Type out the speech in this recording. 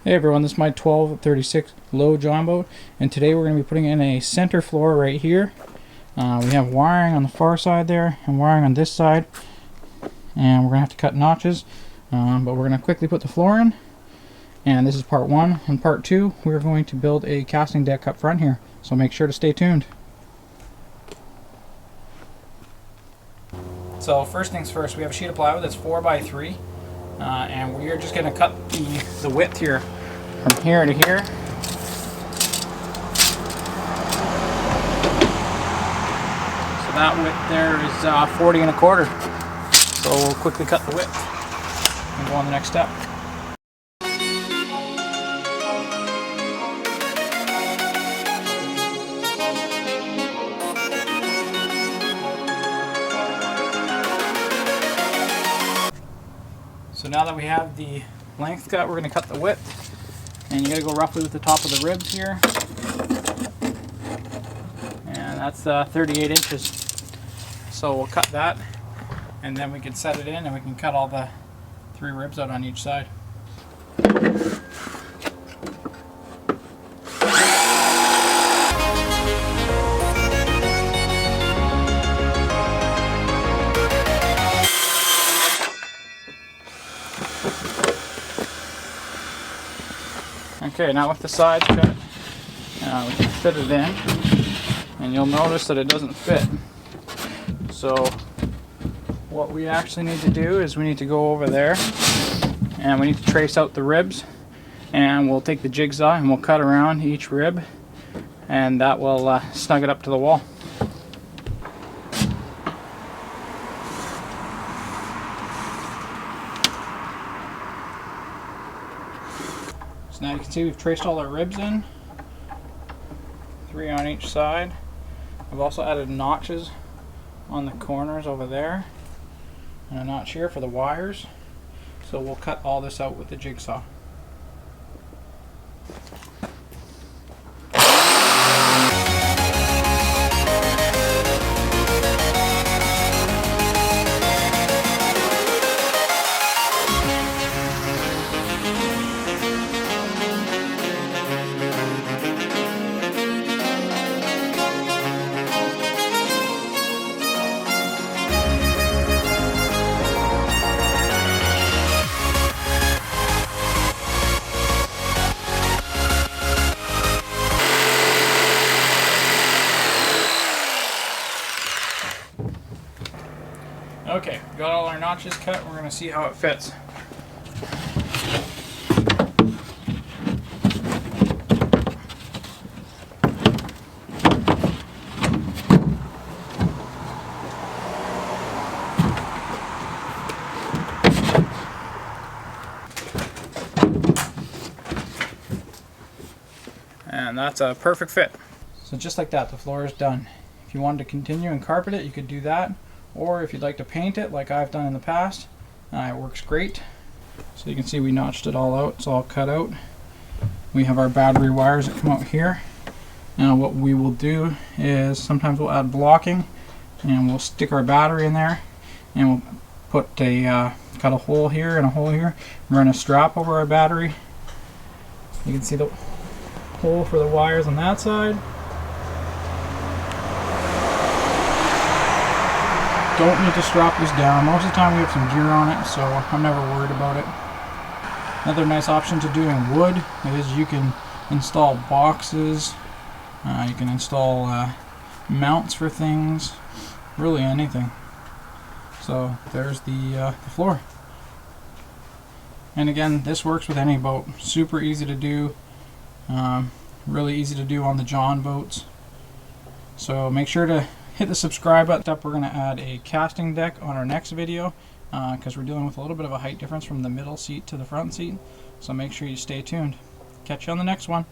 Hey everyone, this is my 1236 low John boat, and today we're going to be putting in a center floor right here. We have wiring on the far side there and wiring on this side, and we're going to have to cut notches, but we're going to quickly put the floor in. And this is part one. In part two, we're going to build a casting deck up front here, so make sure to stay tuned. So first things first, we have a sheet of plywood that's 4x3, and we're just going to cut the width here from here to here. So that width there is 40 1/4. So we'll quickly cut the width and go on the next step. So now that we have the length cut, we're going to cut the width. And you got to go roughly with the top of the ribs here. And that's 38 inches. So we'll cut that, and then we can set it in, and we can cut all the 3 ribs out on each side. Okay, now with the sides cut, we can fit it in, and you'll notice that it doesn't fit. So what we actually need to do is we need to go over there, and we need to trace out the ribs, and we'll take the jigsaw and we'll cut around each rib, and that will snug it up to the wall. So now you can see we've traced all our ribs in, 3 on each side. I've also added notches on the corners over there, and a notch here for the wires. So we'll cut all this out with the jigsaw. Okay, got all our notches cut. We're going to see how it fits. And that's a perfect fit. So just like that, the floor is done. If you wanted to continue and carpet it, you could do that. Or if you'd like to paint it like I've done in the past, it works great. So you can see we notched it all out. It's all cut out. We have our battery wires that come out here. Now what we will do is sometimes we'll add blocking, and we'll stick our battery in there, and we'll put cut a hole here and a hole here, run a strap over our battery. You can see the hole for the wires on that side. Don't need to strap this down. Most of the time we have some gear on it, so I'm never worried about it. Another nice option to do in wood is you can install boxes, you can install mounts for things, really anything. So there's the floor. And again, this works with any boat. Super easy to do, really easy to do on the John boats. So make sure to hit the subscribe button. We're going to add a casting deck on our next video because we're dealing with a little bit of a height difference from the middle seat to the front seat. So make sure you stay tuned. Catch you on the next one.